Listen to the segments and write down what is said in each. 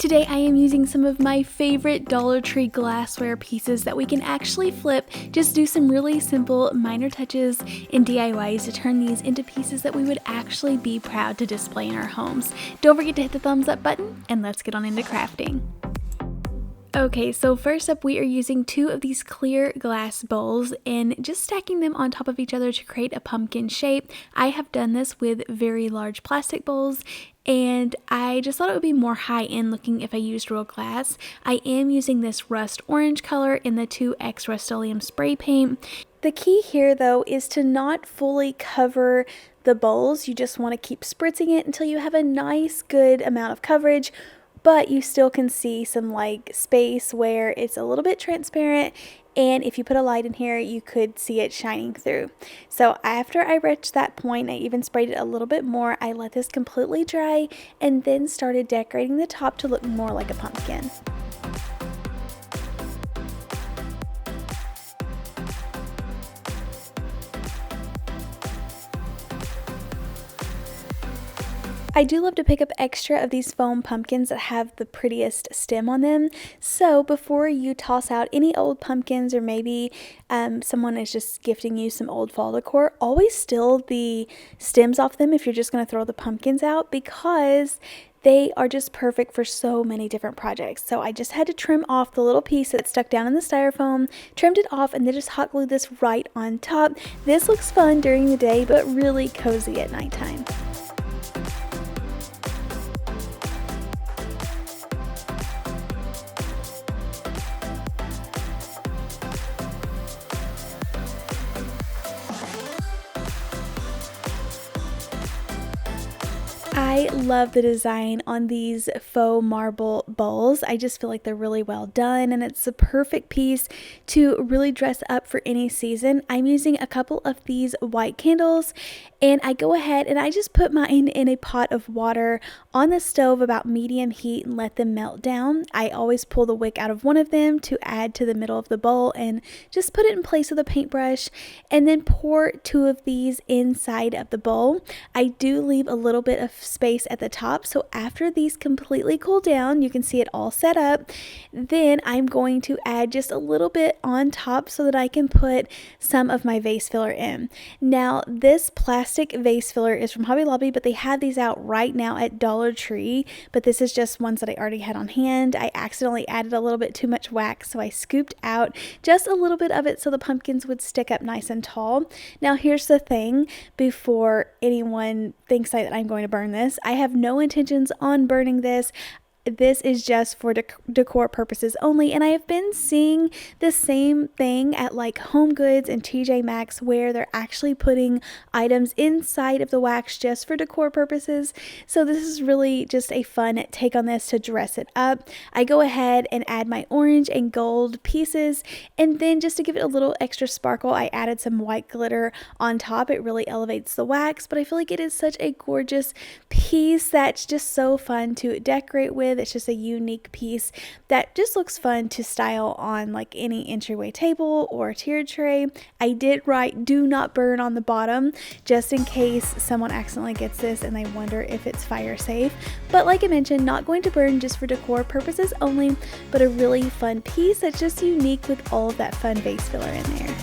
Today I am using some of my favorite Dollar Tree glassware pieces that we can actually flip. Just do some really simple minor touches and DIYs to turn these into pieces that we would actually be proud to display in our homes. Don't forget to hit the thumbs up button and let's get on into crafting. Okay, so first up we are using two of these clear glass bowls and just stacking them on top of each other to create a pumpkin shape. I have done this with very large plastic bowls, and I just thought it would be more high-end looking if I used real glass. I am using this rust orange color in the 2X Rust-Oleum spray paint. The key here though is to not fully cover the bowls. You just want to keep spritzing it until you have a nice good amount of coverage, but you still can see some like space where it's a little bit transparent, and if you put a light in here you could see it shining through. So after I reached that point, I even sprayed it a little bit more. I let this completely dry and then started decorating the top to look more like a pumpkin. I do love to pick up extra of these foam pumpkins that have the prettiest stem on them. So before you toss out any old pumpkins, or maybe someone is just gifting you some old fall decor, always steal the stems off them if you're just going to throw the pumpkins out, because they are just perfect for so many different projects. So I just had to trim off the little piece that stuck down in the styrofoam, trimmed it off, and then just hot glued this right on top. This looks fun during the day, but really cozy at nighttime. I love the design on these faux marble bowls. I just feel like they're really well done, and it's a perfect piece to really dress up for any season. I'm using a couple of these white candles, and I go ahead and I just put mine in a pot of water on the stove about medium heat and let them melt down. I always pull the wick out of one of them to add to the middle of the bowl and just put it in place with a paintbrush, and then pour two of these inside of the bowl. I do leave a little bit of space at the top, so after these completely cool down, you can see it all set up, then I'm going to add just a little bit on top so that I can put some of my vase filler in. Now this plastic vase filler is from Hobby Lobby, but they have these out right now at Dollar Tree, but this is just ones that I already had on hand. I accidentally added a little bit too much wax, so I scooped out just a little bit of it so the pumpkins would stick up nice and tall. Now here's the thing, before anyone thinks that I'm going to burn this, I have no intentions on burning this. This is just for decor purposes only, and I have been seeing the same thing at like Home Goods and TJ Maxx, where they're actually putting items inside of the wax just for decor purposes. So this is really just a fun take on this to dress it up. I go ahead and add my orange and gold pieces, and then just to give it a little extra sparkle, I added some white glitter on top. It really elevates the wax, but I feel like it is such a gorgeous piece that's just so fun to decorate with. It's just a unique piece that just looks fun to style on like any entryway table or tiered tray. I did write "do not burn" on the bottom, just in case someone accidentally gets this and they wonder if it's fire safe. But like I mentioned, not going to burn, just for decor purposes only, but a really fun piece that's just unique with all of that fun vase filler in there.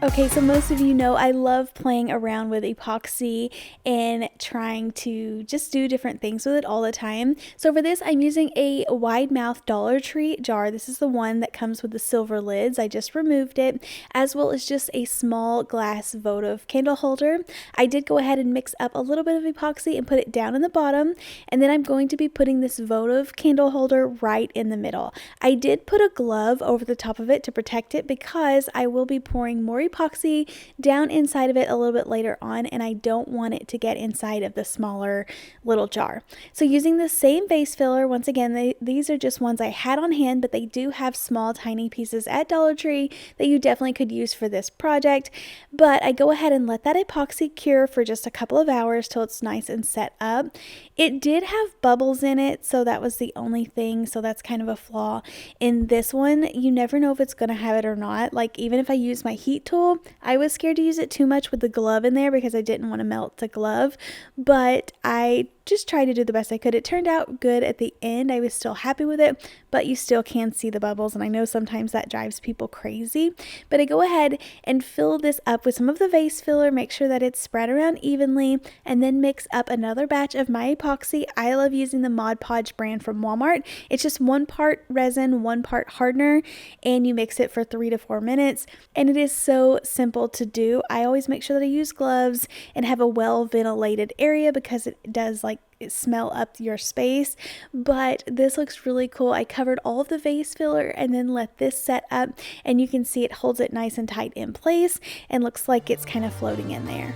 Okay, so most of you know I love playing around with epoxy and trying to just do different things with it all the time. So for this, I'm using a wide mouth Dollar Tree jar. This is the one that comes with the silver lids. I just removed it, as well as just a small glass votive candle holder. I did go ahead and mix up a little bit of epoxy and put it down in the bottom, and then I'm going to be putting this votive candle holder right in the middle. I did put a glove over the top of it to protect it, because I will be pouring more epoxy down inside of it a little bit later on, and I don't want it to get inside of the smaller little jar. So using the same vase filler, once again, these are just ones I had on hand, but they do have small tiny pieces at Dollar Tree that you definitely could use for this project. But I go ahead and let that epoxy cure for just a couple of hours till it's nice and set up. It did have bubbles in it, so that was the only thing, so that's kind of a flaw in this one. You never know if it's going to have it or not. Like, even if I use my heat tool, I was scared to use it too much with the glove in there because I didn't want to melt the glove, but I just tried to do the best I could. It turned out good at the end. I was still happy with it, but you still can see the bubbles, and I know sometimes that drives people crazy. But I go ahead and fill this up with some of the vase filler, make sure that it's spread around evenly, and then mix up another batch of my epoxy. I love using the Mod Podge brand from Walmart. It's just 1 part resin, 1 part hardener, and you mix it for 3 to 4 minutes, and it is so simple to do. I always make sure that I use gloves and have a well ventilated area because it does smell up your space. But this looks really cool. I covered all of the vase filler and then let this set up, and you can see it holds it nice and tight in place and looks like it's kind of floating in there.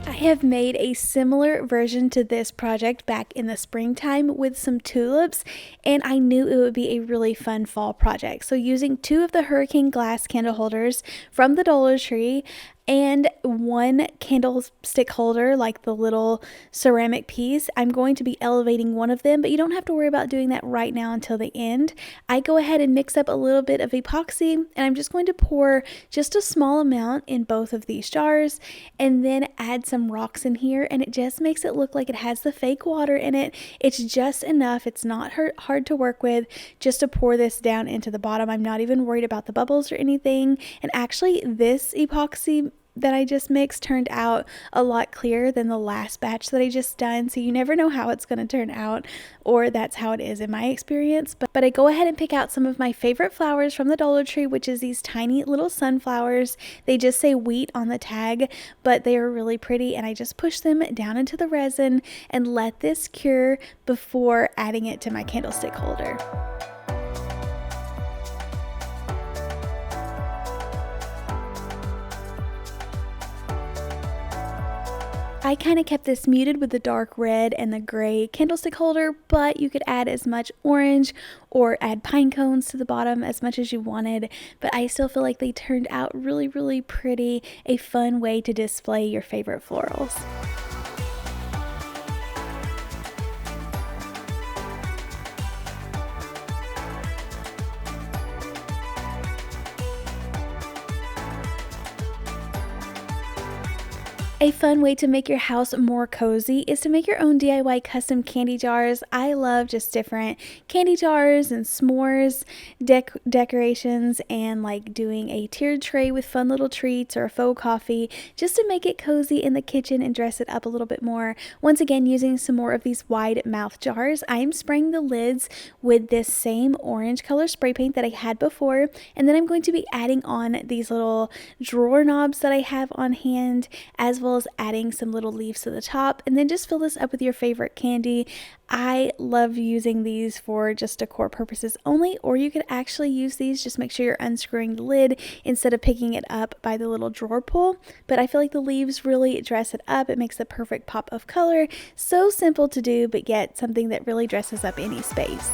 I have made a similar version to this project back in the springtime with some tulips, and I knew it would be a really fun fall project. So using 2 of the hurricane glass candle holders from the Dollar Tree and 1 candlestick holder, like the little ceramic piece, I'm going to be elevating one of them, but you don't have to worry about doing that right now until the end. I go ahead and mix up a little bit of epoxy, and I'm just going to pour just a small amount in both of these jars and then add some rocks in here, and it just makes it look like it has the fake water in it. It's just enough. It's not hard to work with just to pour this down into the bottom. I'm not even worried about the bubbles or anything. And actually, this epoxy that I just mixed turned out a lot clearer than the last batch that I just done, so you never know how it's going to turn out, or that's how it is in my experience. But I go ahead and pick out some of my favorite flowers from the Dollar Tree, which is these tiny little sunflowers. They just say wheat on the tag, but they are really pretty, and I just push them down into the resin and let this cure before adding it to my candlestick holder. I kind of kept this muted with the dark red and the gray candlestick holder, but you could add as much orange or add pine cones to the bottom as much as you wanted. But I still feel like they turned out really, really pretty, a fun way to display your favorite florals. A fun way to make your house more cozy is to make your own DIY custom candy jars. I love just different candy jars and s'mores decorations, and like doing a tiered tray with fun little treats or a faux coffee just to make it cozy in the kitchen and dress it up a little bit more. Once again, using some more of these wide mouth jars, I'm spraying the lids with this same orange color spray paint that I had before, and then I'm going to be adding on these little drawer knobs that I have on hand, as well as adding some little leaves to the top, and then just fill this up with your favorite candy. I love using these for just decor purposes only, or you could actually use these, just make sure you're unscrewing the lid instead of picking it up by the little drawer pull. But I feel like the leaves really dress it up. It makes the perfect pop of color. So simple to do, but yet something that really dresses up any space.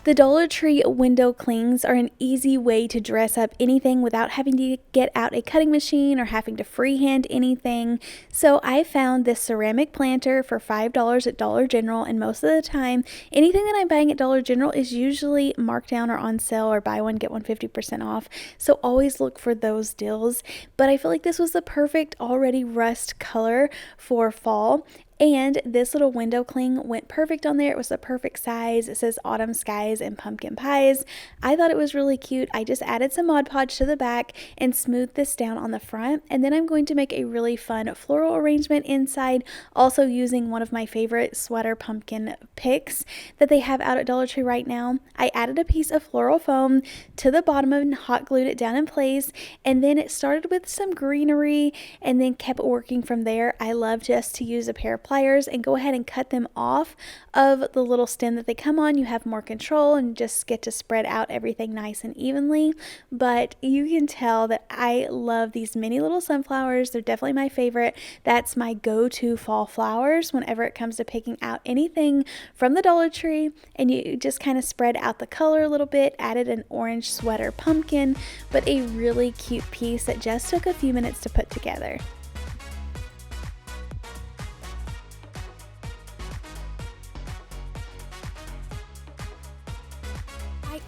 The Dollar Tree window clings are an easy way to dress up anything without having to get out a cutting machine or having to freehand anything. So I found this ceramic planter for $5 at Dollar General, and most of the time anything that I'm buying at Dollar General is usually marked down or on sale, or buy one get one 50% off. So always look for those deals. But I feel like this was the perfect already rust color for fall. And this little window cling went perfect on there. It was the perfect size. It says autumn skies and pumpkin pies. I thought it was really cute. I just added some Mod Podge to the back and smoothed this down on the front. And then I'm going to make a really fun floral arrangement inside, also using one of my favorite sweater pumpkin picks that they have out at Dollar Tree right now. I added a piece of floral foam to the bottom and hot glued it down in place. And then it started with some greenery and then kept working from there. I love just to use a pair of pliers and go ahead and cut them off of the little stem that they come on. You have more control and just get to spread out everything nice and evenly. But you can tell that I love these mini little sunflowers. They're definitely my favorite. That's my go-to fall flowers whenever it comes to picking out anything from the Dollar Tree. And you just kind of spread out the color a little bit, added an orange sweater pumpkin, but a really cute piece that just took a few minutes to put together.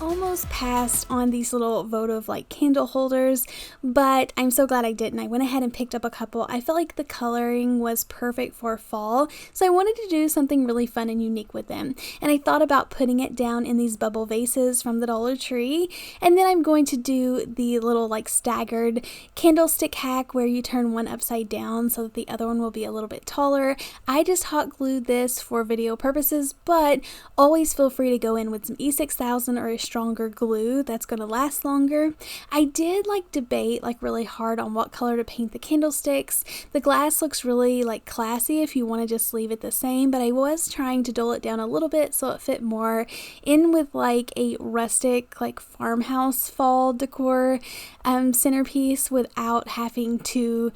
Almost passed on these little votive like candle holders, but I'm so glad I didn't. I went ahead and picked up a couple. I felt like the coloring was perfect for fall, so I wanted to do something really fun and unique with them. And I thought about putting it down in these bubble vases from the Dollar Tree, and then I'm going to do the little like staggered candlestick hack where you turn one upside down so that the other one will be a little bit taller. I just hot glued this for video purposes, but always feel free to go in with some E6000 or a stronger glue that's going to last longer. I did like debate like really hard on what color to paint the candlesticks. The glass looks really like classy if you want to just leave it the same, but I was trying to dull it down a little bit so it fit more in with like a rustic like farmhouse fall decor centerpiece without having to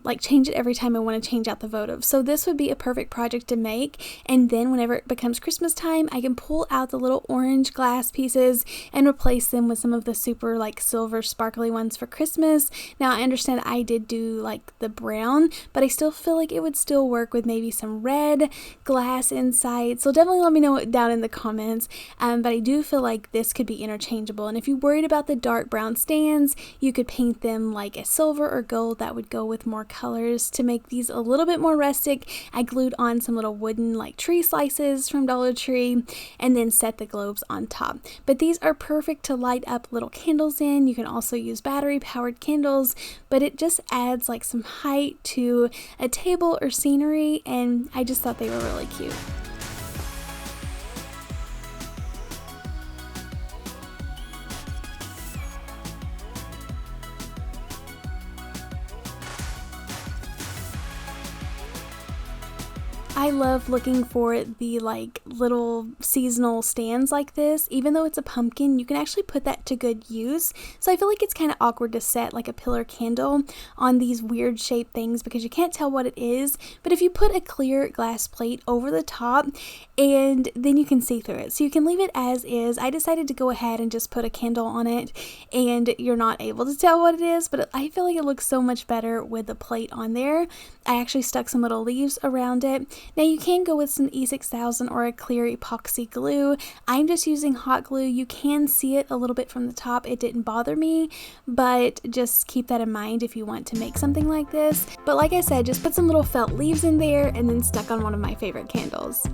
like change it every time I want to change out the votive. So this would be a perfect project to make, and then whenever it becomes Christmas time I can pull out the little orange glass pieces and replace them with some of the super like silver sparkly ones for Christmas. Now I understand I did do like the brown, but I still feel like it would still work with maybe some red glass inside, so definitely let me know down in the comments. But I do feel like this could be interchangeable, and if you're worried about the dark brown stands, you could paint them like a silver or gold. That would go with more colors to make these a little bit more rustic. I glued on some little wooden like tree slices from Dollar Tree and then set the globes on top. But these are perfect to light up little candles in. You can also use battery powered candles, but it just adds like some height to a table or scenery, and I just thought they were really cute. I love looking for the like little seasonal stands like this. Even though it's a pumpkin, you can actually put that to good use. So I feel like it's kind of awkward to set like a pillar candle on these weird shaped things because you can't tell what it is. But if you put a clear glass plate over the top, and then you can see through it. So you can leave it as is. I decided to go ahead and just put a candle on it, and you're not able to tell what it is, but I feel like it looks so much better with the plate on there. I actually stuck some little leaves around it. Now you can go with some E6000 or a clear epoxy glue. I'm just using hot glue. You can see it a little bit from the top. It didn't bother me, but just keep that in mind if you want to make something like this. But like I said, just put some little felt leaves in there and then stuck on one of my favorite candles.